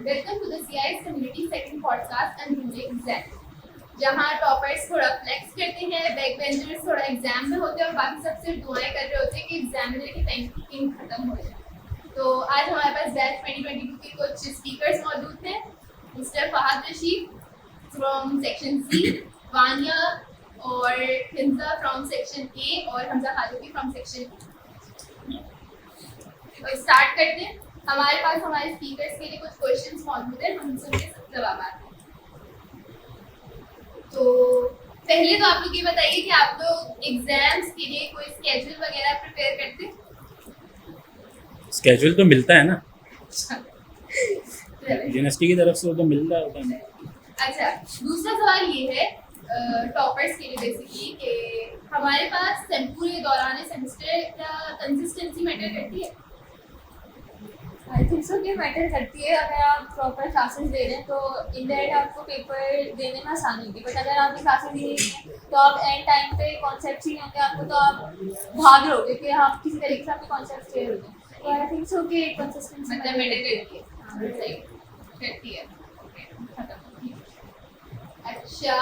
Welcome to the CIS Community Second Podcast and Music Exam. जहाँ toppers थोड़ा flex करते हैं, बैक बेंचर्स थोड़ा एग्जाम में होते हैं और बाकी सब सिर्फ दुआएं कर रहे होते हैं कि एग्जामिनर की पेंटिंग खत्म हो जाए। तो आज हमारे पास बैच 2022 के कुछ स्पीकर्स मौजूद हैं। Mister Fahad Rashid from section C, Vania और हिंजा फ्रॉम सेक्शन ए और Hamza Khaluki from section B. तो स्टार्ट करते हैं। हमारे पास हमारे स्पीकर्स के लिए कुछ क्वेश्चंस मौजूद हैं, हम उनके जवाब आते हैं। तो पहले तो आप लोग ये बताइए कि आप लोग एग्जाम्स के लिए कोई स्केड्यूल वगैरह प्रिपेयर करते हैं? स्केड्यूल तो मिलता है ना यूनिवर्सिटी की तरफ से, वो तो मिलता होता है। अच्छा, दूसरा सवाल ये है टॉपर्स के लिए बेसिकली कि हमारे पास पूरे दौरान सेमेस्टर क्या कंसिस्टेंसी मैटर करती है? आई थिंक सो कि मैटर करती है। अगर आप प्रॉपर क्लासेस दे रहे हैं तो इन द एंड आपको पेपर देने में आसानी होगी, बट अगर आपने क्लासेस दी नहीं है तो आप एंड टाइम पे कॉन्सेप्ट ही होंगे आपको, तो आप भाग रहोगे कि आप किसी तरीके से आपके कॉन्सेप्ट क्लियर हो जाए। तो आई थिंक सो कि कंसिस्टेंसी मतलब मैटर करती है। अच्छा,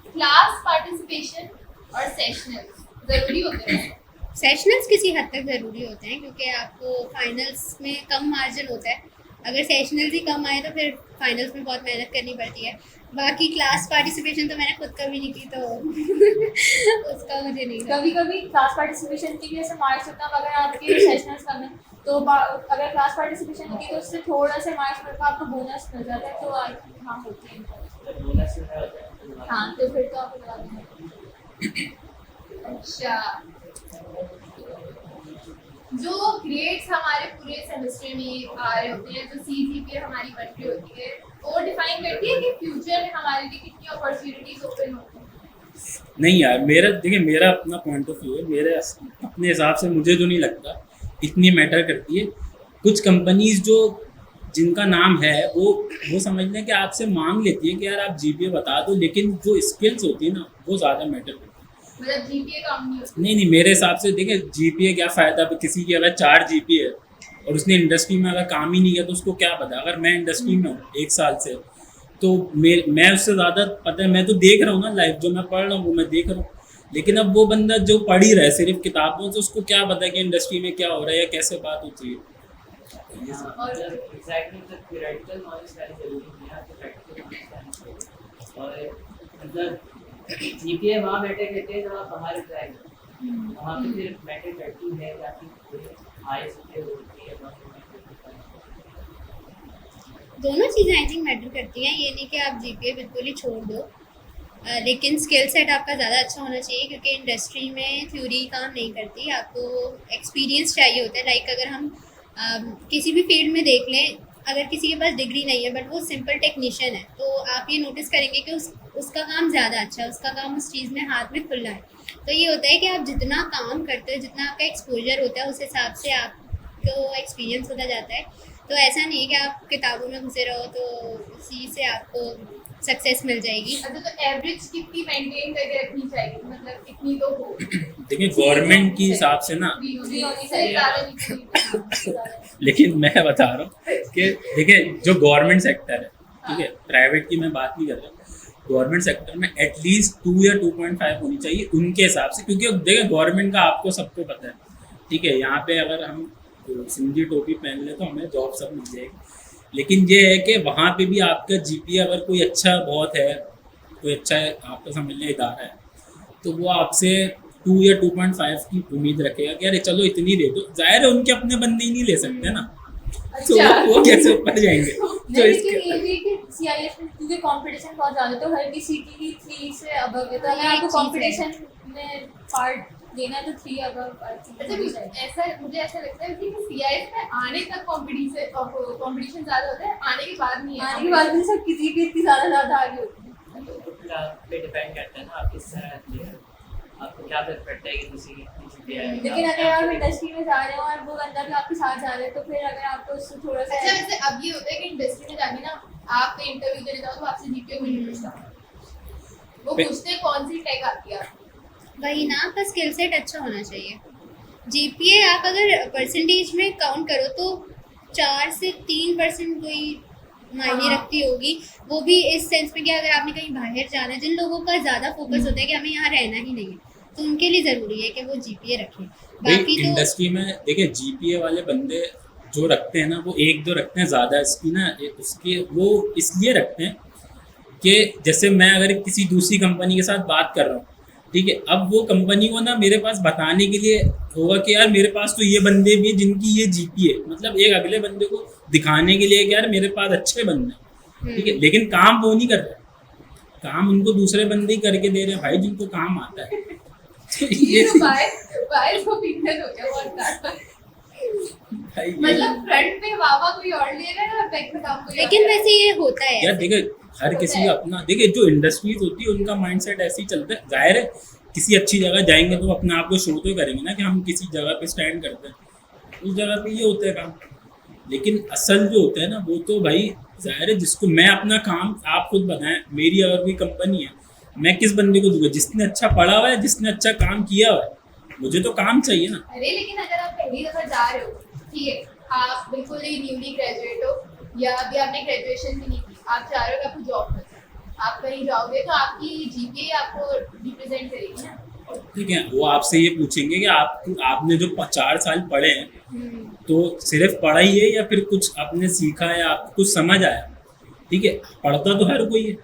क्लास पार्टिसिपेशन और सेशनल्स जरूरी होते हैं? सेशनल्स किसी हद तक ज़रूरी होते हैं क्योंकि आपको फाइनल्स में कम मार्जिन होता है। अगर सेशनल्स ही कम आए तो फिर फाइनल्स में बहुत मेहनत करनी पड़ती है। बाकी क्लास पार्टिसिपेशन तो मैंने खुद कभी नहीं की, तो उसका मुझे नहीं। कभी कभी क्लास पार्टिसिपेशन की भी ऐसे मार्क्स होता है, अगर आपके सेशनल्स कम है तो अगर क्लास पार्टिसिपेशन होती है तो उससे थोड़ा सा मार्क्स मिलकर आपको बोनस मिल जाता है। तो आई थिंक हाँ होती है। हाँ, तो फिर तो आपको लगा देना। अच्छा, जो ग्रेड्स हमारे पूरे सेमेस्टर में आ रहे होते हैं, जो CGPA हमारी बन रही होती है, वो डिफाइन करती है कि फ्यूचर में हमारे लिए कितनी अपॉर्चुनिटीज ओपन होती हैं? नहीं यार, मेरा अपना पॉइंट ऑफ व्यू है। मेरे अपने हिसाब से मुझे जो नहीं लगता इतनी मैटर करती है। कुछ कंपनीज जो जिनका नाम है वो समझ लें कि आपसे मांग लेती है कि यार आप GPA बता दो, लेकिन जो स्किल्स होती है ना वो ज़्यादा मैटर करती है। मतलब GPA कम नहीं होती? नहीं, मेरे हिसाब से देखिए GPA क्या फ़ायदा। किसी की अगर 4 GPA है और उसने इंडस्ट्री में अगर काम ही नहीं किया तो उसको क्या पता। अगर मैं इंडस्ट्री में हूँ 1 साल से तो मैं उससे ज़्यादा पता है। मैं तो देख रहा हूँ ना लाइव, जो मैं पढ़ रहा हूँ वो मैं देख रहा हूँ। लेकिन अब वो बंदा जो पढ़ ही रहा है सिर्फ किताबों से, उसको क्या पता कि इंडस्ट्री में क्या हो रहा है या कैसे बात होती है। और GPA वहाँ मैटर करते हैं जब आप बाहर जाए, वहाँ पे फिर मैटर करती है या फिर हाई स्किल होती है। दोनों चीज़ें आई थिंक मैटर करती हैं। ये नहीं कि आप GPA बिल्कुल ही छोड़ दो, लेकिन स्किल सेट आपका ज़्यादा अच्छा होना चाहिए क्योंकि इंडस्ट्री में थ्योरी काम नहीं करती, आपको एक्सपीरियंस चाहिए होता है। लाइक अगर हम किसी भी फील्ड में देख लें, अगर किसी के पास डिग्री नहीं है बट वो सिंपल टेक्नीशियन है, तो आप ये नोटिस करेंगे कि उसका काम ज़्यादा अच्छा है, उसका काम उस चीज़ में हाथ में खुल रहा है। तो ये होता है कि आप जितना काम करते हो, जितना आपका एक्सपोजर होता है, उस हिसाब से आपको एक्सपीरियंस होता जाता है। तो ऐसा नहीं है कि आप किताबों में घुसे रहो तो उसी से आपको सक्सेस मिल जाएगी। अच्छा, तो एवरेज कितनी मेंटेन करके रखनी चाहिए? मतलब कितनी तो हो? देखिए गवर्नमेंट के हिसाब से ना, लेकिन मैं बता रहा हूँ कि देखिए जो गवर्नमेंट सेक्टर है, ठीक है, प्राइवेट की मैं बात नहीं कर रहा। गवर्नमेंट सेक्टर में एटलीस्ट 2 या 2.5 होनी चाहिए उनके हिसाब से, क्योंकि देखिए गवर्नमेंट का आपको सबको पता है, ठीक है। यहाँ पे अगर हम सिंधी टोपी पहन ले तो हमें जॉब सब मिल जाएगी। लेकिन ये है कि वहाँ पे भी आपका GPA अगर कोई अच्छा बहुत है, कोई अच्छा आपका समझने इदारा है, तो वो आपसे 2 या 2.5 की उम्मीद रखेगा कि अरे चलो इतनी दे दो। जाहिर है उनके अपने बंदे ही नहीं ले सकते ना, तो वो कैसे ऊपर जाएंगे। तो लेकिन ये भी कि CIS में क्योंकि कंपटीशन बहुत ज़्यादा, तो हर किसी की 3 से अबव है, तो अगर आपको कंपटीशन में पार्ट देना है तो 3 अबव। मुझे ऐसा लगता है कि CIS में आने तक कंपटीशन ज़्यादा होता है, आने के बाद नहीं है। आने के बाद भी सब किसी की इतनी ज़्यादा आगे होती है। पे डिपेंड करता है ना आप किस तरह के, आपको क्या फर्क पड़ता है कि किसी की लेकिन अगर आप इंडस्ट्री में जा रहे हो और वो बंदा भी आपके साथ जा रहा है तो फिर अगर आपको उससे थोड़ा सा। अच्छा, वैसे अब ये होता है कि इंडस्ट्री में जाके ना आप इंटरव्यू देने जाओ तो आपसे GPA कोई नहीं पूछता, वो पूछते हैं कौन सी टेक आती है। वही ना, आपका स्किल सेट अच्छा होना चाहिए। GPA आप अगर परसेंटेज में काउंट करो तो 4 से 3% कोई मायने रखती होगी, वो भी इस सेंस में कि अगर आपने कहीं बाहर जाना है, जिन लोगों का ज़्यादा फोकस होता है कि हमें यहाँ रहना ही नहीं है, तो उनके लिए ज़रूरी है कि वो जीपीए रखें। भाई बाकी तो इंडस्ट्री में देखिए जीपीए वाले बंदे जो रखते हैं ना, वो एक दो रखते हैं, ज़्यादा इसकी ना उसके वो इसलिए रखते हैं कि जैसे मैं अगर किसी दूसरी कंपनी के साथ बात कर रहा हूँ, ठीक है, अब वो कंपनी को ना मेरे पास बताने के लिए होगा कि यार मेरे पास तो ये बंदे भी हैं जिनकी ये जीपीए, मतलब एक अगले बंदे को दिखाने के लिए कि यार मेरे पास अच्छे बंदे हैं, ठीक है, लेकिन काम वो नहीं कर रहे, काम उनको दूसरे बंदे ही करके दे रहे हैं भाई जिनको काम आता है। तो ये तो बायस ओपिनियन हो गया बहुत ज्यादा। भाई मतलब फ्रंट पे वावा कोई और ले रहा है और बैक पे काम कोई और लेकिन ले रहा है। वैसे ये होता है यार देखिए हर किसी का अपना, देखिए जो इंडस्ट्रीज होती है उनका माइंडसेट ऐसे ही चलता है, जाहिर है किसी अच्छी जगह जाएंगे तो अपने आप को शो तो करेंगे ना कि हम किसी जगह पे स्टैंड करते हैं, उस जगह पे ये होता है काम, लेकिन असल जो होता है ना वो तो भाई जाहिर है जिसको मैं अपना काम, आप खुद बताएं, मेरी अगर कोई कंपनी है, मैं किस बंदे को दूंगा, जिसने अच्छा पढ़ा हुआ है, जिसने अच्छा काम किया हुआ है, मुझे तो काम चाहिए ना। अरे लेकिन अगर आप पहली दफा जा रहे हो, ठीक है, आप बिल्कुल ही न्यूली ग्रेजुएट हो या अभी आपने ग्रेजुएशन भी नहीं की, आप चाह रहे हो कि आपको जॉब मिल जाए, आप कहीं जाओगे तो आपकी जीपीए आपको रिप्रेजेंट करेगी ना। ठीक है, वो आपसे ये पूछेंगे कि आपने जो 4 साल पढ़े हैं तो सिर्फ पढ़ा ही है या फिर कुछ आपने सीखा है, आपको कुछ समझ आया, ठीक है, पढ़ता तो हर कोई है,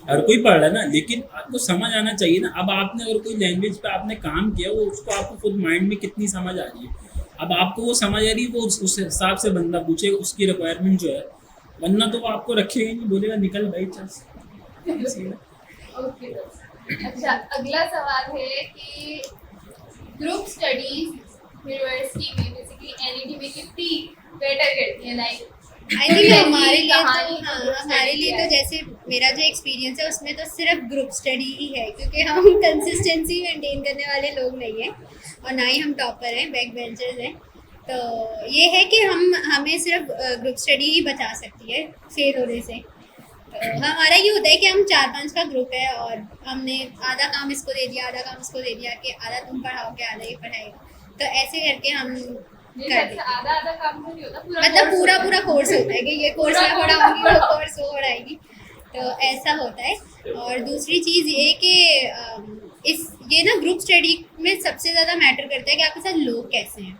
हर कोई पढ़ रहा है ना, लेकिन आपको समझ आना चाहिए ना। अब आपने अगर कोई लैंग्वेज पे आपने काम किया, वो उसको आपको खुद माइंड में कितनी समझ आ रही है, अब आपको वो समझ आ रही है, वो उस हिसाब से बंदा पूछेगा उसकी रिक्वायरमेंट जो है, वरना तो वो आपको रखेगा ही नहीं, बोलेगा निकल भाई चल। ओके, अच्छा अगला सवाल है कि ग्रुप स्टडीज यूनिवर्सिटी में बेसिकली एनईटी में कितनी बेटर करती है, लाइक आई थिंक हमारे लिए तो कहानी हाँ, group हमारे study लिए है। तो जैसे मेरा जो एक्सपीरियंस है उसमें तो सिर्फ ग्रुप स्टडी ही है, क्योंकि हम कंसिस्टेंसी मेंटेन करने वाले लोग नहीं हैं और ना ही हम टॉपर हैं, बैक बेंचर्स हैं। तो ये है कि हमें सिर्फ ग्रुप स्टडी ही बचा सकती है फेल होने से। तो हमारा ये होता है कि हम 4-5 का ग्रुप है और हमने आधा काम इसको दे दिया, आधा काम इसको दे दिया, कि आधा तुम पढ़ाओगे आधा ये पढ़ाएगा, तो ऐसे करके हम ये कर देते हैं। आधा आधा काम तो नहीं होता, पूरा मतलब course पूरा होता है। पूरा कोर्स होता है कि ये कोर्स मैं पढ़ाऊंगी, वो कोर्स वो पढ़ाएगी, तो ऐसा होता है। और दूसरी चीज़ ये कि ये ना ग्रुप स्टडी में सबसे ज़्यादा मैटर करता है कि आपके साथ लोग कैसे हैं।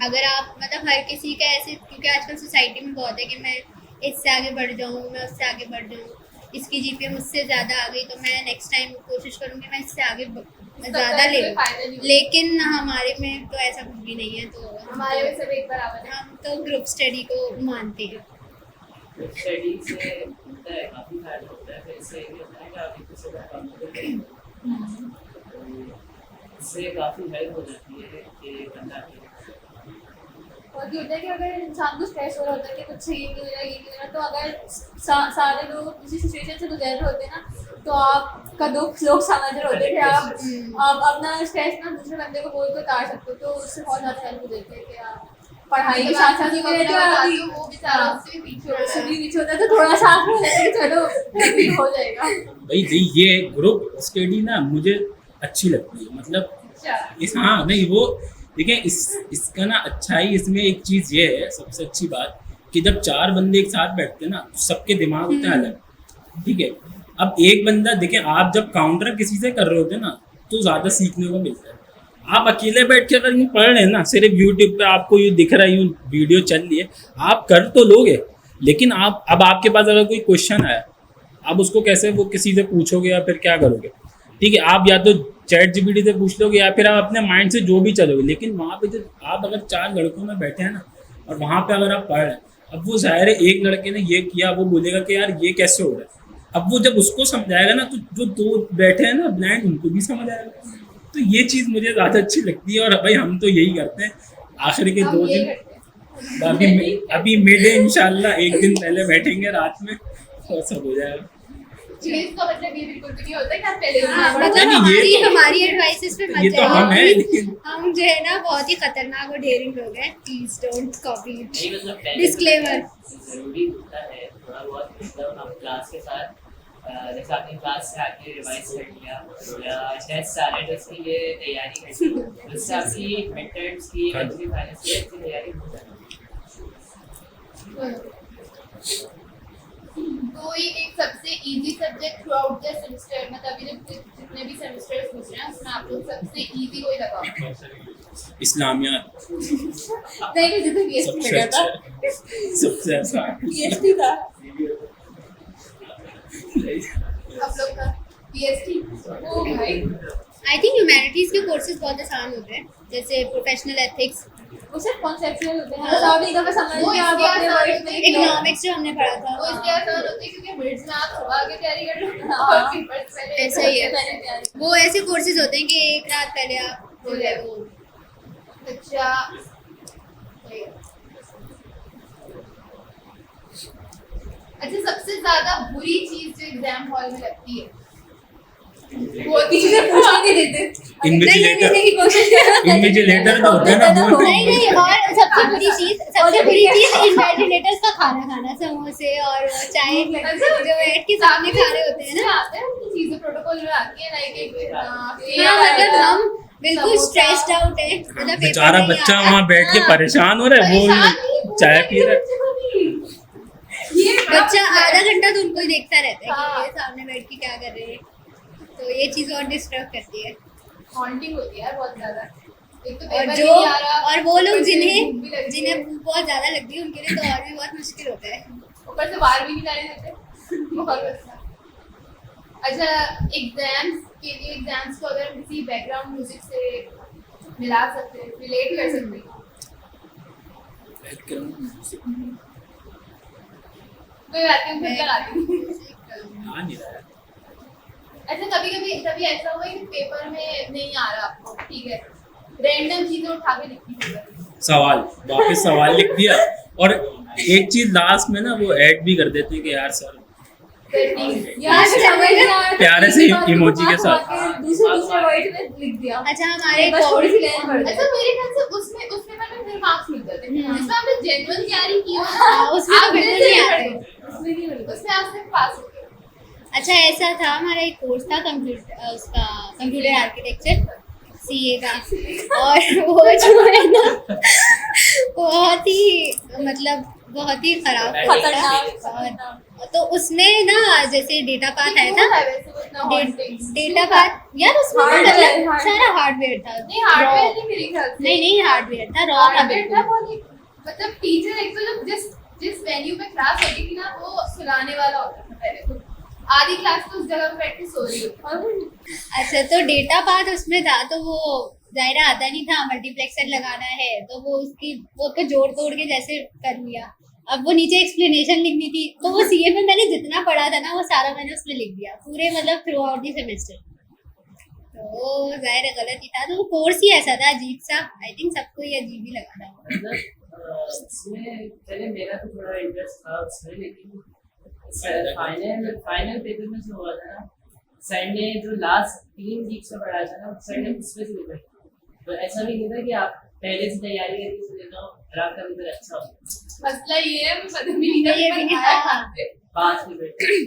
अगर आप मतलब हर किसी का ऐसे, क्योंकि आजकल सोसाइटी में बहुत है कि मैं इससे आगे बढ़ जाऊँ, मैं उससे आगे बढ़ जाऊँ, इसकी जीपीए मुझसे ज़्यादा आ गई तो मैं नेक्स्ट टाइम कोशिश करूँगी मैं इससे आगे ज़्यादा ले लूँ, लेकिन हमारे में तो ऐसा कुछ भी नहीं है। तो हमारे में सब एक बराबर है। हम तो ग्रुप स्टडी को मानते हैं। स्टडी से होता है काफी फायदा होता है, फिर इससे ये होता है कि आप एक दूसरे का काम करते हैं, तो इससे काफी हेल्प हो जाती है कि बंदा और ये होता है कि अगर इंसान को स्ट्रेस हो रहा होता है कि कुछ ये नहीं हो रहा, ये नहीं हो रहा, तो अगर सारे लोग किसी सिचुएशन से गुजर रहे होते हैं ना, तो आपका दुख लोग समझ रहे होते हैं कि आप अपना स्ट्रेस ना दूसरे बंदे को बोल के उतार सकते हो, तो उससे बहुत ज़्यादा हेल्प हो जाती है कि आप पढ़ाई के साथ साथ ये रहते हो, वो बेचारा उससे भी पीछे हो रहा है। पीछे होता है तो थोड़ा सा हो जाता है कि चलो अभी हो जाएगा। भाई जी ये ग्रुप स्टडी ना मुझे अच्छी लगती है, मतलब अच्छा, इस हाँ नहीं वो देखिए इसका ना अच्छाई इसमें एक चीज़ ये है, सबसे अच्छी बात कि जब 4 बंदे एक साथ बैठते हैं ना तो सबके दिमाग होते हैं अलग, ठीक है। अब एक बंदा देखिए, आप जब काउंटर किसी से कर रहे होते हैं ना तो ज़्यादा सीखने को मिलता है। आप अकेले बैठ के अगर यूँ पढ़ रहे हैं ना, सिर्फ यूट्यूब पे आपको ये दिख रहा है, यूँ वीडियो चल रही है, आप कर तो लोगे, लेकिन आप अब आपके पास अगर कोई क्वेश्चन आया, आप उसको कैसे वो किसी से पूछोगे या फिर क्या करोगे, ठीक है। आप या तो चैट जीपीटी से पूछ लोगे या फिर आप अपने माइंड से जो भी चलोगे, लेकिन वहाँ पे जो आप अगर 4 लड़कों में बैठे हैं ना और वहाँ पे अगर आप पढ़ रहे हैं, अब वो ज़ाहिर है एक लड़के ने ये किया, वो बोलेगा कि यार ये कैसे हो रहा है, अब वो जब उसको समझाएगा ना तो जो 2 बैठे हैं ना ब्लाइंड, उनको भी समझ आएगा। तो ये चीज़ मुझे ज़्यादा अच्छी लगती है और भाई हम तो यही करते हैं आखिर के 2 दिन। अभी मिड इंशाल्लाह एक दिन पहले बैठेंगे रात में और सब हो जाएगा। चीज का मतलब ये बिल्कुल भी नहीं होता कि आप पहले हाँ, बड़ा मतलब नहीं, ये तो- हमारी एडवाइसेस पे मत ये तो हम हैं, जाइए, लेकिन हम जो है ना बहुत ही खतरनाक और डेयरिंग लोग हैं, प्लीज डोंट कॉपी इट। नहीं मतलब पहले Disclaimer. जरूरी होता है थोड़ा बहुत, मतलब आप क्लास के साथ जैसे आपने क्लास से आके रिवाइज कर लिया या टेस्ट आ रहे हैं तो उसकी ये तैयारी कर ली, उससे आपकी मिड टर्म्स की फाइनल्स की अच्छी तैयारी हो जाती है। कोई एक सबसे easy subject through out the semester, मतलब अभी जितने भी सेमेस्टर्स पूछ रहे हैं उसमें आप लोग सबसे इजी कोई लगाओ। इस्लामियात नहीं मुझे तो बीएसटी सबसे लगा था, अच्छा, सबसे आसान। बीएसटी था। आप लोग का पीएचडी। ओ भाई आई थिंक ह्यूमैनिटीज के कोर्सेज बहुत आसान होते हैं, जैसे प्रोफेशनल एथिक्स, वो सिर्फ कॉन्सेप्चुअल होते हैं, मतलब नहीं तो समझ वो में आप इसलिए अपने आसान वर्ड होते हैं में इकोनॉमिक्स जो हमने पढ़ा वो था। इसलिए आसान होती है क्योंकि मिड्स में आप सुबह आके तैयारी कर लो हाँ। और पेपर्स पहले ऐसा ही है। मैंने तैयारी वो ऐसे कोर्सेज होते हैं कि एक रात पहले आप हो जाए वो। अच्छा सही है। अच्छा सबसे ज्यादा बुरी चीज जो एग्जाम हॉल में लगती है वो टीचर पूछने नहीं देते। इन्विजिलेटर नहीं, कोशिश करना। इन्विजिलेटर तो होता है ना वो। नहीं नहीं, और सबसे बुरी चीज इन्वेंटिलेटर्स का खाना खाना, समोसे और वो चाय जो वेट के सामने खा रहे होते हैं ना। आते हैं उनकी चीजें प्रोटोकॉल में आती है लाइक एक हाँ मतलब हम बिल्कुल स्ट्रेस्ड आउट है, मतलब बेचारा बच्चा वहाँ बैठ के परेशान हो रहा है, वो चाय पी रहा है। ये बच्चा आधा घंटा तो उनको ही देखता रहता है हाँ। कि ये सामने बैठ के क्या कर रहे हैं, तो ये चीज और डिस्टर्ब करती है। हॉन्टिंग होती है यार बहुत ज्यादा। एक तो और पेपर जो नहीं आ रहा, और वो लोग ऊपर से जिन्हें भूख भी लगती है, जिन्हें भूख बहुत ज्यादा लगती है उनके लिए तो और भी बहुत मुश्किल होता है। ऊपर से बाहर भी नहीं जाने देते बहुत अच्छा। अच्छा एग्जाम्स के लिए, एग्जाम्स को अगर किसी बैकग्राउंड म्यूजिक से मिला सकते हैं, रिलेट कर सकते हैं, कोई बात नहीं फिर लगाती हूँ। हाँ नहीं रहा है। अच्छा कभी ऐसा हुआ है कि पेपर में नहीं आ रहा आपको, ठीक है, रैंडम चीजें उठा के लिखी पेपर। सवाल वापस सवाल लिख दिया, और एक चीज लास्ट में ना वो ऐड भी कर देते हैं कि यार सर यार समझ नहीं आ रहा था, प्यारे से एक बात इमोजी के घुमा साथ। के दूसरे वर्ड में लिख दिया। अच्छा हमारे बस थोड़ी सी लाइन पढ़ अच्छा मेरे ख्याल से उसमें उस पेपर में फिर मार्क्स मिल जाते हैं हम्म। जिसमें आपने जेन्युइन तैयारी की हो हाँ, उसमें तो आप बिल्कुल बिल्कुल नहीं नहीं आते। पढ़े, उसमें नहीं मिलता। उसमें आप सिर्फ पास हो गए। अच्छा ऐसा था, हमारा एक कोर्स था कंप्यूटर आर्किटेक्चर सीए का, और वो जो है ना बहुत ही खराब कोर्स था। तो उसमें ना जैसे डेटा पाथ आया था, वैसे वो इतना haunting। डेटा पाथ यार उसमें तो Hardware, मतलब सारा हार्डवेयर था। नहीं हार्डवेयर नहीं मेरे ख्याल से। नहीं हार्डवेयर था, रॉ था हार्डवेयर था बिल्कुल। वो नहीं, मतलब टीचर एक तो जब जिस वेन्यू पे क्लास होती थी ना वो सुनाने वाला होता था पहले तो, आधी क्लास तो उस जगह पे बैठ के सो रही होती। अच्छा तो डेटा पाथ उसमें था, तो वो जाहिर आता नहीं था, मल्टीप्लेक्सर लगाना है तो वो उसको जोड़ तोड़ के जैसे कर लिया। अब वो नीचे एक्सप्लेनेशन लिखनी थी, तो वो सीए में मैंने जितना पढ़ा था ना वो सारा मैंने उसमें लिख दिया पूरे, मतलब थ्रू आउट दी सेमेस्टर। तो जाहिर है गलत ही था, तो वो कोर्स ही ऐसा था अजीब सा, आई थिंक सबको ही अजीब ही लगा था। मतलब इसमें पहले मेरा तो थोड़ा इंटरेस्ट था उसमें, लेकिन फाइनल पेपर में जो हुआ था ना, सर ने जो लास्ट 3 वीक्स में पढ़ाया था ना, सर ने उसमें से लिखा। तो ऐसा नहीं था कि आप पहले से तैयारी करके चले जाओ और आपका पेपर अच्छा हो। मसला ये है मैं पता भी नहीं ये भी नहीं था। पास में बैठे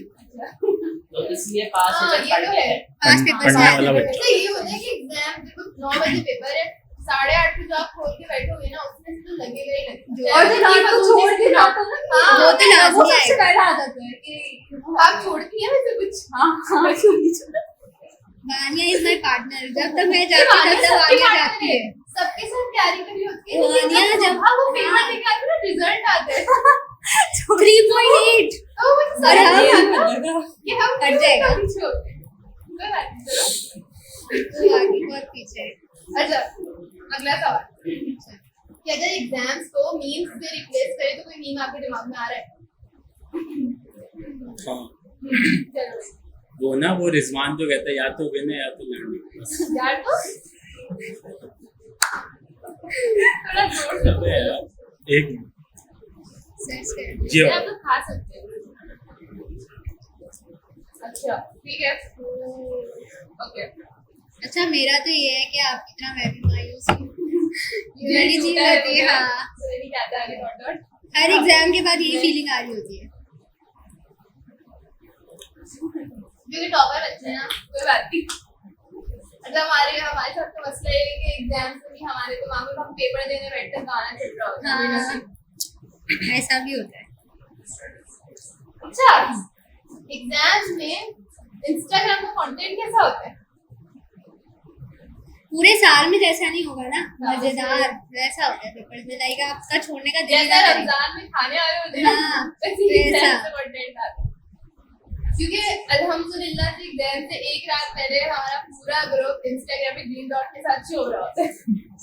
तो इसलिए पास हाँ, पेपर ये पढ़ तो के है। है। पास पेपर पढ़ने से वाला बच्चा। अच्छा ये होता है कि एग्जाम देखो 9 बजे पेपर है, 8:30 पे जो आप खोल के बैठोगे ना उसमें से तो लगेगा ही लगेगा। और जो रात को छोड़ के जाता ना, हाँ, वो तो लाजमी वो सबसे आएगा। पहला आदत है कि आप छोड़ती हैं वैसे कुछ? हाँ वानिया इज माय पार्टनर, जब तक मैं जाती तब तक वानिया जाती है। सबके साथ तैयारी करी होती है, वानिया लेकिन जब- हाँ, वो पेपर हाँ। लेके आते हैं रिजल्ट आते हैं 3.8 तो मुझे और समझ हम- नहीं आता कि हम हट क्यों जाएगा। इतना पीछे होते हैं। कोई बात नहीं, चलो। तो आगे बहुत पीछे है। अच्छा अगला सवाल कि अगर एग्जाम्स को मीम्स से रिप्लेस करें तो कोई मीम आपके दिमाग में आ रहा है? हाँ चलो वो ना वो रिजवान जो कहता है या तो विन है या तो लर्निंग, बस। यार तो थोड़ा जोर से अबे यार, एक सर्च कर जी आप तो खा सकते हैं। अच्छा ठीक है ओके। अच्छा मेरा तो ये है कि आपकी तरह मैं भी मायूस हूँ। ये बड़ी चीज होती है, हाँ नहीं कहता आगे डॉट डॉट। हर एग्जाम के बाद यही फीलिंग आ रही होती है। क्योंकि टॉपर बच्चे हैं ना, कोई बात नहीं। अच्छा हमारे साथ तो मसला ये है कि एग्जाम से भी हमारे दिमाग में हम पेपर देने बैठते हैं गाना चल रहा होता है। हाँ ऐसा भी होता है। अच्छा, एग्जाम्स में इंस्टाग्राम का कंटेंट कैसा होता है? पूरे साल में जैसा नहीं होगा ना, हाँ, मजेदार वैसा होता है पेपर में, लाइक आपका छोड़ने का दिल जैसा नहीं करेगा। रमजान में खाने आए होते हैं हाँ, वैसे ही वैसा। एग्जाम से कंटेंट आता है। क्योंकि अल्हम्दुलिल्लाह से एग्जाम से एक रात पहले हमारा पूरा ग्रुप इंस्टाग्राम पे ग्रीन डॉट के साथ शो हो रहा होता है।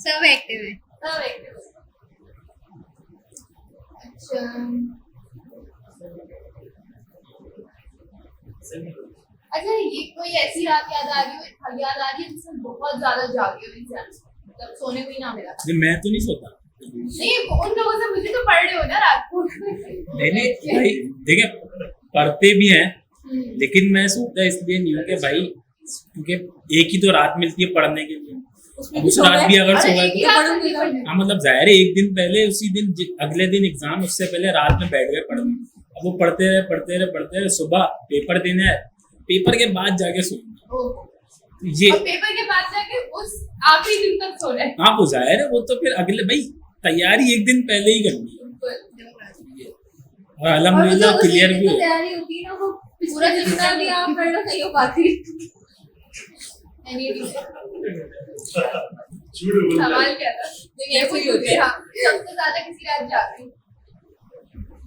सब एक्टिव है। सब एक्टिव होता है। अच्छा अच्छा, ये कोई ऐसी रात याद आ रही है जिसमें बहुत ज्यादा जागे हो एग्जाम, मतलब सोने को ही ना मिला? मैं तो नहीं सोता। नहीं, उन लोगों से मुझे तो पढ़ रहे हो ना रात को। नहीं भाई, देखिए पढ़ते भी हैं, लेकिन मैं सोता इसलिए नहीं हूँ कि भाई, क्योंकि एक ही तो रात मिलती है पढ़ने के लिए, अब उस रात भी अगर अरे सोया एक ही तो रात में पढ़ने। हाँ, मतलब जाहिर है एक दिन पहले, उसी दिन अगले दिन एग्जाम, उससे पहले रात में बैठ गए पढ़ने। अब वो पढ़ते रहे, सुबह पेपर देना है, पेपर के बाद जाके सोना। ओह। ये और पेपर के बाद जाके उस आखिरी दिन तक सो रहे हैं। हाँ, वो जाहिर है, वो तो फिर अगले भाई तैयारी एक दिन पहले ही करनी है, और अल्हम्दुलिल्लाह क्लियर भी हो। तैयारी होती है ना, वो पूरा जितना भी आप पढ़ लो नहीं हो पाती। सवाल क्या था? ये कोई होते हैं, हाँ, सबसे ज्यादा किसी रात जाते हैं।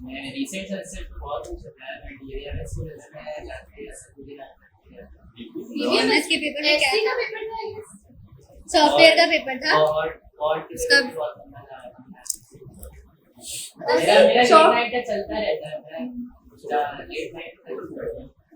मैं रिसेंट से बहुत कुछ होता है, मैं डीएमएस की वजह से मैं जाके पूरी रात DBMS के पेपर में क्या SC का था? पेपर था I guess? सॉफ्टवेयर का पेपर था। और उसका बहुत मेरा लेट नाइट का चलता रहता है, मैं लेट नाइट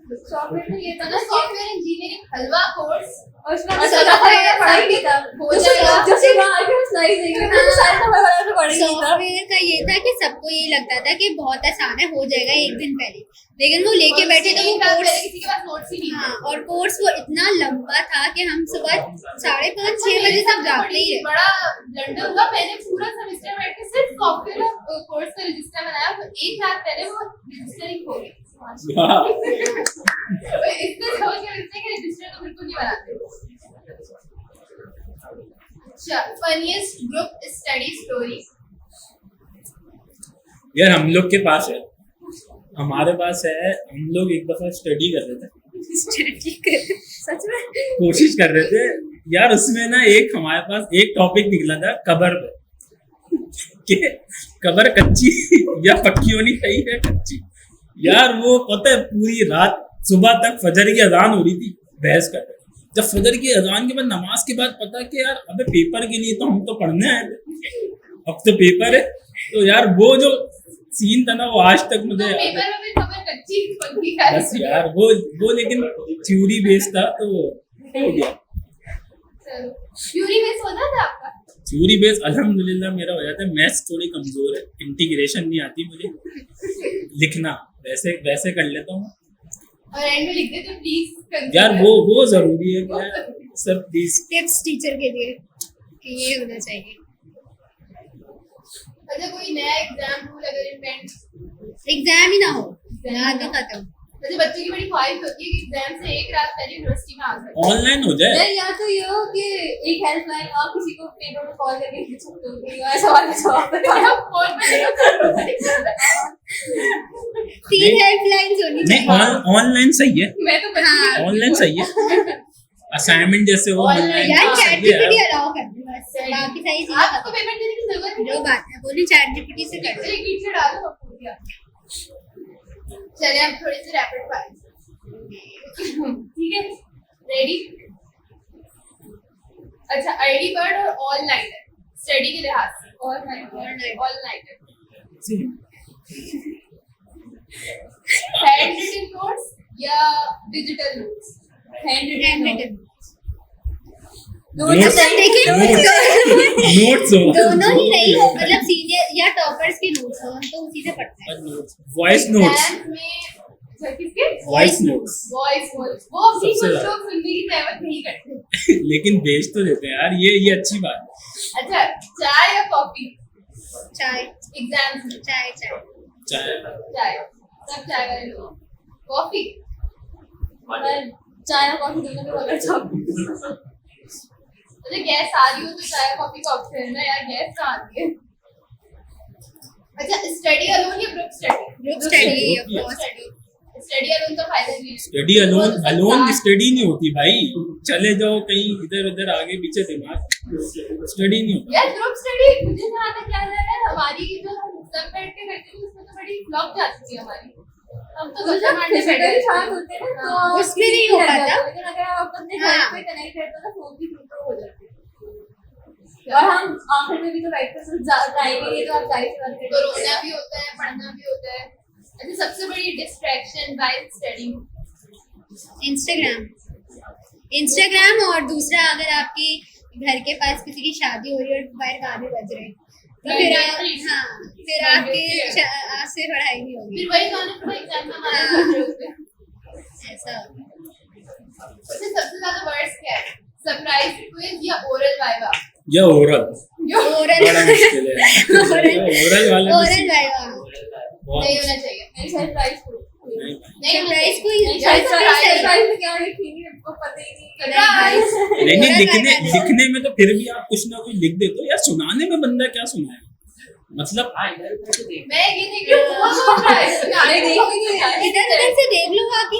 सॉफ्टवेयर में ये था तो ना, सॉफ्टवेयर इंजीनियरिंग हलवा कोर्स और उसमें और चला सॉफ्टवेयर था पढ़ाई नहीं था, हो जाएगा। जैसे वहाँ आके स्लाइड देंगे तो सारे नंबर वाला तो पढ़ ही नहीं था। सॉफ्टवेयर का ये था कि सबको ये लगता था कि बहुत आसान है, हो जाएगा एक दिन पहले, लेकिन वो लेके बैठे तो वो एक रात कोर्स, पहले किसी के पास नोट्स ही नहीं थे। हाँ, और कोर्स वो इतना लंबा था कि हम सुबह 5:30-6 बजे तक जागते ही रहे। बड़ा ब्लंडर हुआ, मैंने पूरा सेमेस्टर बैठ के सिर्फ सॉफ्टवेयर कोर्स का रजिस्टर बनाया, तो एक रात पहले वो रजिस्टरिंग हो गई। वाह, इससे समझ के लगता है कि रजिस्टर तो बिल्कुल नहीं बनाते। अच्छा, फनीएस्ट ग्रुप स्टडी स्टोरी। यार हम लोग के पास है, हमारे पास है, हम लोग एक दफा स्टडी कर रहे थे, सच में कोशिश कर रहे थे यार, उसमें ना एक हमारे पास एक टॉपिक निकला था कबर पे, कि कबर कच्ची या पक्की होनी चाहिए, कच्ची। यार वो पता है पूरी रात सुबह तक फजर की अजान हो रही थी, बहस कर रहे थे। जब फजर की अजान के बाद नमाज के बाद पता कि यार अबे पेपर के लिए तो हम तो पढ़ने आए थे, अब तो पेपर है, तो यार वो जो सीन था ना, वो आज तक मुझे तो याद है। पेपर में भी खबर कच्ची पक्की का बस यार वो लेकिन थ्योरी बेस्ड था, तो हो गया। थ्योरी बेस होता था आपका? थ्योरी बेस्ड अल्हम्दुलिल्लाह मेरा हो जाता है। मैथ्स थोड़ी कमजोर है, इंटीग्रेशन नहीं आती मुझे, लिखना वैसे कर लेता हूँ और एंड में लिखते तो प्लीज यार, वो जरूरी है कि यार सर प्लीज। टिप्स टीचर के लिए कि ये होना चाहिए। अच्छा, कोई नया एग्जाम रूल अगर इन्वेंट, एग्जाम ही ना हो, याद ही खत्म। जैसे बच्चों की बड़ी ख्वाहिश होती है कि एग्जाम से एक रात पहले यूनिवर्सिटी में आ जाए। ऑनलाइन हो जाए, नहीं, या तो ये हो कि एक हेल्पलाइन आप किसी को पेपर में कॉल करके पूछ सकते हो कि यार सवाल का जवाब बताओ। फोन पे नहीं कर 3 हेल्पलाइंस होनी नहीं चाहिए। ऑनलाइन सही है, मैं तो बच्ची हाँ। ऑनलाइन सही है, असाइनमेंट जैसे हो Online, ऑनलाइन यार हाँ, चैट जीपीटी अलाउ कर दे बस, बाकी सारी चीजें आपको पेमेंट देने की जरूरत जो नहीं बात है बोली चैट जीपीटी से कर दे। है, गीत से डालो हो गया। चलिए अब थोड़ी सी रैपिड फायर, ठीक है, रेडी? अच्छा, अर्ली बर्ड और ऑल नाइटर स्टडी के लिहाज से? All nighter. Handwritten notes या digital notes? Hand handwritten notes देखिए नोट्स हो, दोनों ही नहीं, मतलब सीनियर या टॉपर्स के नोट्स हो, हम तो उसी से पढ़ते हैं। वॉइस नोट्स, एग्जाम में अच्छा, किसके? वॉइस नोट्स, वॉइस वो भी सबसे कुछ ज्यादा। लोग सुनने की जरूरत नहीं करते। लेकिन भेज तो देते हैं यार, ये अच्छी बात है। अच्छा, चाय या कॉफी चाय एग्जाम्स में? चाय चाय चाहे चाय, सब चाय वाले लोग। कॉफी? चाय और कॉफी दोनों में अगर चाहो अच्छा, गैस आ रही हो तो चाय कॉफी का ऑप्शन है ना यार, गैस कहाँ आती है? अच्छा, स्टडी अलोन या group study? Group study of Group course. Study alone तो फायदा नहीं है। स्टडी अलोन स्टडी नहीं होती भाई, चले जाओ कहीं इधर उधर आगे पीछे दिमाग, स्टडी नहीं होती यार ग्रुप स्टडी मुझे जहाँ तक याद है यार, हमारी जो हम सब बैठ के करते थे उसमें तो बड़ी फ्लॉप जाती थी हमारी। हम तो जब फिजिकल साथ होते हैं ना तो उसमें नहीं हो पाता। लेकिन अगर आप अपने घर हाँ। पे कनेक्ट रहते हो ना फोन की थ्रू हो जाती है। और हम आखिर में भी तो बैठ कर टाइम ही नहीं तो आप जाहिर सी बात तो रोना भी होता है, पढ़ना भी होता है। अच्छा सबसे बड़ी डिस्ट्रैक्शन व्हाइल स्टडीइंग? इंस्टाग्राम और दूसरा अगर आपकी घर के पास किसी की शादी हो रही है और बाहर गाने बज रहे हैं तो फिर फिर आपके आज से पढ़ाई नहीं होगी, फिर वही गाने पूरा एग्जाम में हमारे बज रहे होते हैं। ऐसा। अच्छा सबसे ज्यादा वर्ड्स क्या है, सरप्राइज क्विज या ओरल वाइवा? या ओरल ओरल बड़ा मुश्किल है ओरल वाला ओरल वाइवा नहीं होना चाहिए। नहीं सरप्राइज को नहीं होना सरप्राइज चाहिए। कोई सरप्राइज में क्या लिखेंगे हमको पता ही नहीं। सरप्राइज नहीं लिखने में तो फिर भी आप कुछ ना कुछ लिख देते हो यार, सुनाने में बंदा क्या सुनाए, मतलब हाँ इधर उधर से देख मैं ये देख रही हूँ बहुत सरप्राइज गाने देखेंगे यार। इधर उधर से देख लो बाकी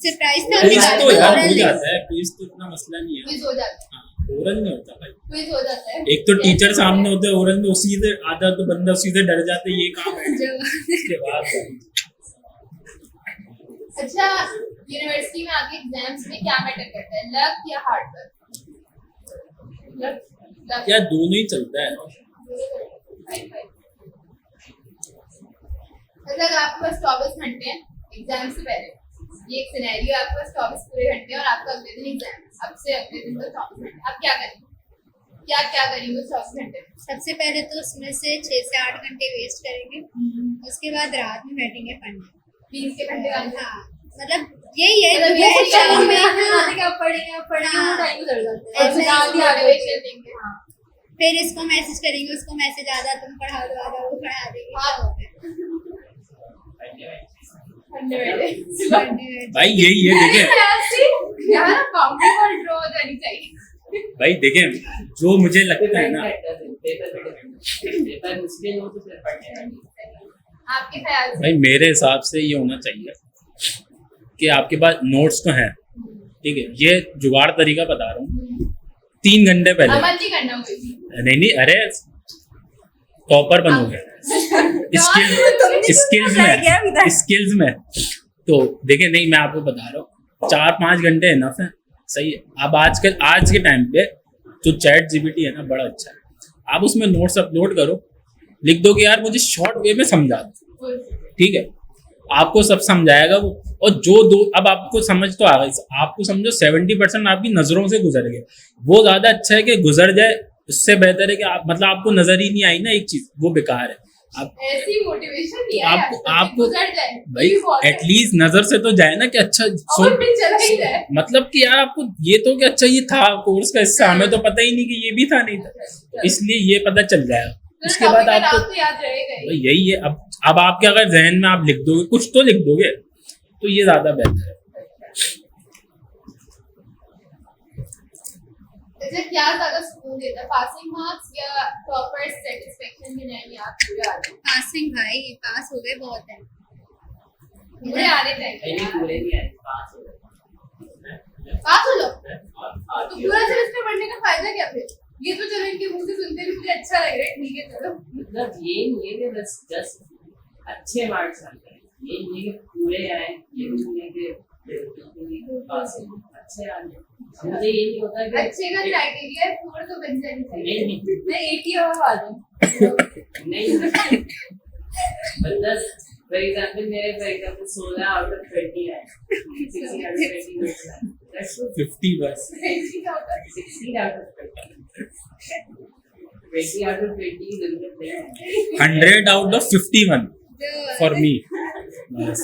सरप्राइज था क्विज तो यार हो ओरल जाता है, क्विज तो इतना मसला नहीं है, क्विज हो जाता है, ओरल नहीं होता भाई। क्विज हो जाता है। एक तो टीचर सामने होते हैं, ओरल में उसी से आधा तो बंदा उसी से डर जाता है, ये काम है उसके बाद। अच्छा यूनिवर्सिटी में आके एग्जाम्स में क्या मैटर करता है, लक या हार्ड वर्क? लक यार दोनों ही चलता है। अच्छा अगर आपके पास 24 घंटे हैं एग्जाम से पहले, ये एक सिनेरियो, आपके पास 24 पूरे घंटे हैं और आपका अगले दिन एग्जाम है, अब से अगले दिन तो 24 घंटे, आप क्या करेंगे, क्या करेंगे उस 24 घंटे में? सबसे पहले तो उसमें से 6 से 8 घंटे वेस्ट करेंगे, उसके बाद रात में बैठेंगे पढ़ने। 20 के घंटे वाले? हाँ मतलब यही है मतलब दोपहर ये शाम में। आते हाँ, के आप पढ़ेंगे वो टाइम गुजर जाता है। ऐसे और रात ही आ गई। मोटिवेशन देंगे। हाँ। फिर इसको मैसेज करेंगे, उसको मैसेज आधा तुम पढ़ा दो, आधा वो पढ़ा देंगे। हाँ। भाई यही है देखें, यार बाउंड्री वॉल ड्रॉ हो जानी चाहिए। भाई देखें जो मुझे लगता है ना, पेपर मुश्किल हो तो फिर पढ़ने आपके ख्याल से? भाई मेरे हिसाब से ये होना चाहिए कि आपके पास नोट्स तो हैं, ठीक है, ये जुगाड़ तरीका बता रहा हूँ, 3 घंटे पहले अमल नहीं करना कोई। नहीं अरे टॉपर बनोगे स्किल्स में तो देखिए, नहीं मैं आपको बता रहा हूँ 4-5 घंटे इनफ है, सही है। अब आज के टाइम पे जो चैट जीपीटी है ना बड़ा अच्छा है, आप उसमें नोट्स अपलोड करो, लिख दो कि यार मुझे शॉर्ट वे में समझा दो, ठीक है, आपको सब समझाएगा वो। और अब आपको समझ तो आ गई, आपको समझो 70% आपकी नजरों से गुजर गए, वो ज्यादा अच्छा है कि गुजर जाए, उससे बेहतर है कि आप मतलब आपको नजर ही नहीं आई ना एक चीज, वो बेकार है। आप ऐसी मोटिवेशन दिया है आपको गुजर जाए भाई एटलीस्ट नजर से तो जाए ना कि अच्छा और फिर चला ही जाए। मतलब कि यार आपको ये तो कि अच्छा ये था कोर्स का हिस्सा, हमें तो पता ही नहीं कि ये भी था, नहीं था, इसलिए ये पता चल जाएगा। उसके बाद आपको तो याद रहेगा ही। भाई यही है। अब आपके अगर जहन में आप लिख दोगे, कुछ तो लिख दोगे, तो ये ज्यादा बेहतर है। अच्छा क्या ज्यादा सुकून देता है, पासिंग मार्क्स या टॉपर सेटिस्फेक्शन में? नहीं आप पूरे आ गए, पासिंग भाई, पास हो गए बहुत है। पूरे आने चाहिए। नहीं पूरे नहीं आए, पास हो गए। पास हो लो तो पूरा सेमेस्टर पढ़ने का फायदा क्या फिर? ये तो चलो इनके मुंह से सुनते भी मुझे अच्छा लग रहा है, ठीक है चलो। मतलब ये नहीं है कि बस जस्ट अच्छे मार्क्स आते हैं, ये नहीं है कि पूरे आए, ये नहीं है कि पास हो, अच्छे आ जाए। मुझे ये नहीं होता कि अच्छे का क्राइटेरिया है 4 तो बन जानी चाहिए। नहीं मैं 80 और आ जाऊं। नहीं मतलब फॉर एग्जांपल मेरे फॉर एग्जांपल 16 आउट ऑफ 20 आए, 60 आउट ऑफ 20 मार्क्स आए, दैट्स 50 बस 20 out of 16 out of 20 out of 20 limit है। 100 आउट ऑफ 51 फॉर मी बस।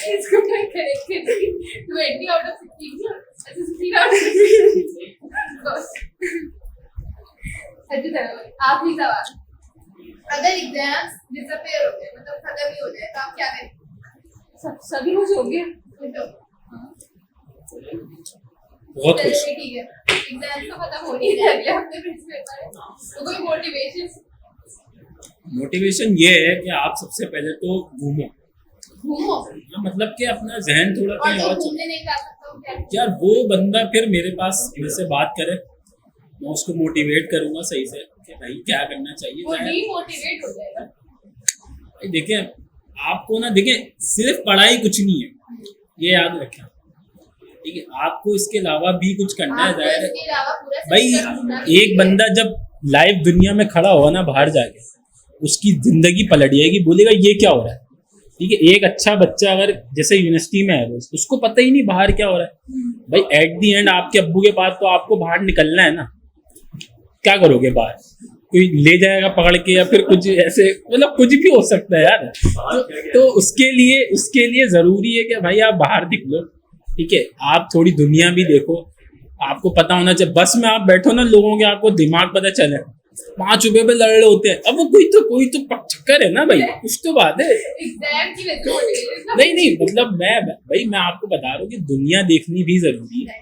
इसको मैं करेक्ट कर दी 20 out of 16 अच्छा 16 out of 16 बस। अच्छा चलो आखिरी सवाल, अगर एग्जाम्स डिसअपीयर हो गए मतलब खत्म ही हो जाए तो आप क्या करेंगे? सभी कुछ हो गया। तो बहुत खुश। चलिए ठीक है, एग्जाम तो खत्म हो नहीं रहे, अगले हफ्ते फिर से पेपर है, तो कोई मोटिवेशन ये है कि आप सबसे पहले तो घूमो, घूमो मतलब कि अपना जहन थोड़ा और कहीं जो और घूमने नहीं जा सकता वो क्या यार वो बंदा फिर मेरे पास मेरे से बात करे, मैं उसको मोटिवेट करूंगा सही से कि भाई क्या करना चाहिए। वो मैं डीमोटिवेट हो जाएगा। भाई देखिए आपको ना, देखिए सिर्फ पढ़ाई कुछ नहीं है, ये याद रखें, ठीक है, आपको इसके अलावा भी कुछ करना है। आपको जाहिर है इसके अलावा पूरा भाई, सेक्टर ढूंढना भी एक बंदा जब लाइव दुनिया में खड़ा होगा ना बाहर जाके, उसकी जिंदगी पलट जाएगी, बोलेगा ये क्या हो रहा है। ठीक है, एक अच्छा बच्चा अगर जैसे यूनिवर्सिटी में है रोज, उसको पता ही नहीं बाहर क्या हो रहा है। भाई एट दी एंड आपके अब्बू के पास तो आपको बाहर निकलना है ना, क्या करोगे बाहर, कोई ले जाएगा पकड़ के या फिर कुछ ऐसे, मतलब कुछ भी हो सकता है यार। तो उसके लिए जरूरी है कि भाई आप बाहर निकलो, ठीक है, आप थोड़ी दुनिया भी देखो, आपको पता होना चाहिए। बस में आप बैठो ना, लोगों के आपको दिमाग पता चले, 5 रुपए पे लड़ रहे होते हैं, अब वो कोई तो चक्कर है ना भाई, कुछ तो बात है। एग्जाम की वजह से नहीं मतलब मैं आपको बता रहा हूँ कि दुनिया देखनी भी जरूरी है।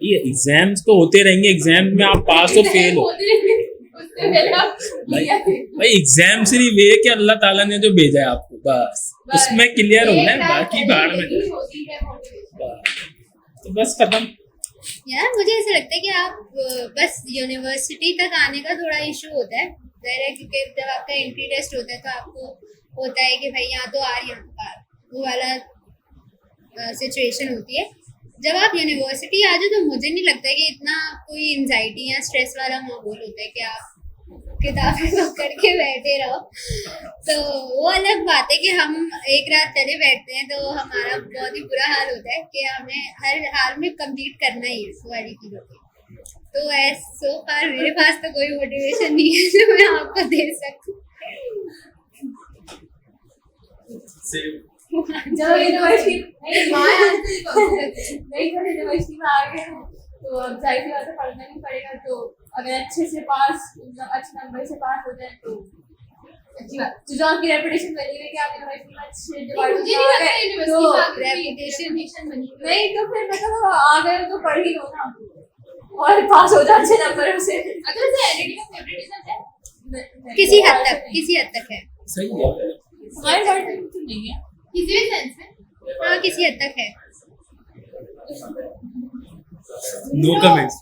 ये एग्जाम्स तो होते रहेंगे, एग्जाम में आप पास हो फेल हो, उससे पहले आप भाई एग्जाम सिर्फ ये कि अल्लाह ताला ने जो भेजा है आपको, बस उसमें क्लियर होना है, बाकी बाहर में होती है motivation। तो बस खत्म। यार मुझे ऐसा लगता है कि आप बस यूनिवर्सिटी तक आने का थोड़ा इशू होता है, ज़ाहिर है, क्योंकि जब आपका एंट्री टेस्ट होता है तो आपको होता है कि भाई यहाँ तो आ यहाँ पार, वो वाला सिचुएशन होती है। जब आप यूनिवर्सिटी आ जाओ तो मुझे नहीं लगता कि इतना कोई एंजाइटी या स्ट्रेस वाला माहौल होता है कि आप किताबें पकड़ के बैठे रहो। तो वो अलग बात है कि हम एक रात पहले बैठते हैं तो हमारा बहुत ही बुरा हाल होता है कि हमें हर हाल में कंप्लीट करना ही है इस वाली चीज़ों को। तो सो फार मेरे पास तो कोई मोटिवेशन नहीं है जो मैं आपको दे सकूं। जब यूनिवर्सिटी यूनिवर्सिटी में आ गए हो तो अब जाहिर सी बात है पढ़ना नहीं पड़ेगा। तो अगर अच्छे से पास, अच्छे नंबर से पास हो जाए तो अच्छी बात। तो जो आपकी रेपुटेशन बनी हुई है कि आप यूनिवर्सिटी में अच्छे डिपार्टमेंट मुझे में नहीं आ लगता गए, यूनिवर्सिटी तो रेपुटेशन बनी हुई है। नहीं तो फिर मतलब आ गए तो पढ़ ही लो ना और पास हो जाए अच्छे नंबरों से। अच्छा वैसे एलईडी का फेवरेटिज्म है किसी हद तक है। सही है, हमारे बारे में तो नहीं है किसी भी सेंस में। हाँ किसी हद तक है। No comments.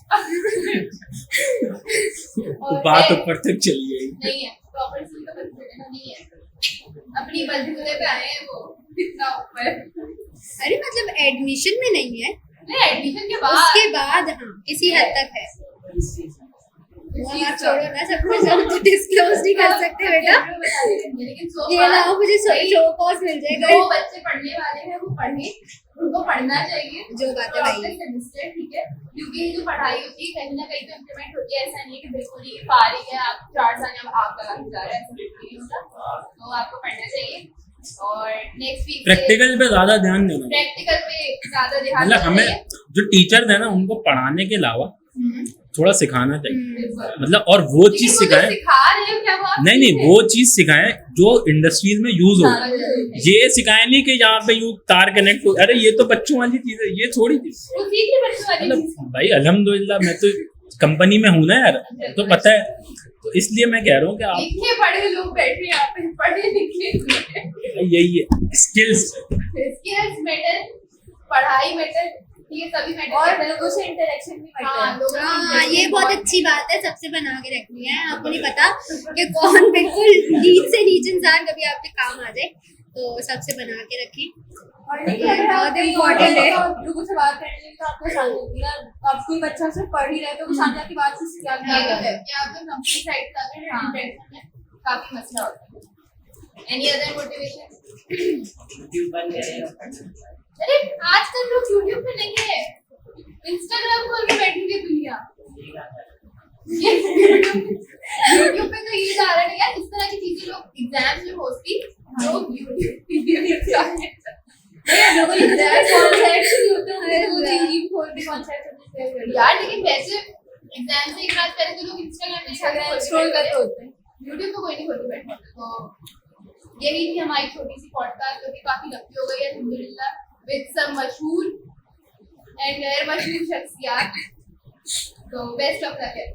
बात ऊपर तक चली गई। नहीं है प्रॉपर सी का बच्चे नहीं है, अपनी बंधुए पे आए हैं वो कितना ऊपर। अरे मतलब एडमिशन में नहीं है, नहीं एडमिशन के बाद उसके बाद हाँ किसी हद तक है। वो आप छोड़ो ना, सब कुछ हम तो डिस्क्लोज नहीं कर सकते बेटा। लेकिन ये लाओ मुझे शो कॉज मिल जाएगा। जो बच्चे पढ़ने वाले हैं वो पढ़े, उनको पढ़ना चाहिए जो बात है भाई। सेमेस्टर ठीक है, क्योंकि ये जो पढ़ाई होती है कहीं ना कहीं तो इम्प्लीमेंट होती है। ऐसा नहीं है कि बिल्कुल ही पारी है आप 4 साल में आप लगा के जा रहे हैं, ऐसा बिल्कुल नहीं होता। तो आपको पढ़ना चाहिए और नेक्स्ट वीक प्रैक्टिकल पे ज्यादा ध्यान देना, प्रैक्टिकल पे ज्यादा ध्यान मतलब देना हमें चाहिए। जो टीचर है ना उनको पढ़ाने के अलावा थोड़ा सिखाना चाहिए, बिल्कुल। मतलब और वो लेकिन चीज वो जो सिखाएं। सिखा रहे हो क्या वो आप नहीं वो चीज सिखाएं जो इंडस्ट्रीज में यूज हो। हाँ, ये सिखाएं नहीं कि यहाँ पे यूं तार कनेक्ट हो, अरे ये तो बच्चों वाली चीज है, ये थोड़ी थी। वो सीख रहे बच्चों वाली मतलब चीज़। भाई अल्हम्दुलिल्लाह मैं तो कंपनी में हूं ना यार, तो पता है, तो इसलिए मैं कह रहा हूँ कि आप लिखे पढ़े लोग बैठे यहाँ पे, पढ़े लिखे यही है स्किल्स। स्किल्स मैटर, पढ़ाई मैटर, ये सभी मैटर और लोगों से इंटरेक्शन भी हाँ करते हैं। लोगों से हाँ interaction ये बहुत अच्छी बात है, सबसे बना के रखनी है। आपको नहीं पता कि कौन बिल्कुल नीच से नीच इंसान कभी आपके काम आ जाए, तो सबसे बना के रखिए। और नहीं ये अगर आप बहुत कहीं important है। और लोगों से बात करने में तो आपको आसानी होगी ना। आप कोई बच्चा से पढ़ ही रहे तो वो सामने की बात से क्या ये क्या तो है कि आप लोग कंपनी साइड का अगर इंटरेक्शन में काफी मसला होता है। Any other motivation? यूट्यूब बन गए। अरे आजकल लोग यूट्यूब पे नहीं है, इंस्टाग्राम खोल के बैठेंगे दुनिया। यूट्यूब पे तो ये जा रहा है यार, इस तरह की चीजें लोग एग्जाम में मोस्टली लोग यूट्यूब लोगों को कॉन्सेप्ट नहीं होते हैं वो यूट्यूब खोल के कॉन्सेप्ट यार, लेकिन वैसे एग्जाम से एक रात पहले तो लोग इंस्टाग्राम स्क्रॉल कर रहे होते हैं। यूट्यूब तो कोई नहीं खोल के बैठा। तो यही थी हमारी छोटी सी पॉडकास्ट जो कि काफी लंबी हो गई है अल्हम्दुलिल्लाह, विद सम मशहूर एंड गैर मशहूर शख्सियात। तो बेस्ट ऑफ लक है।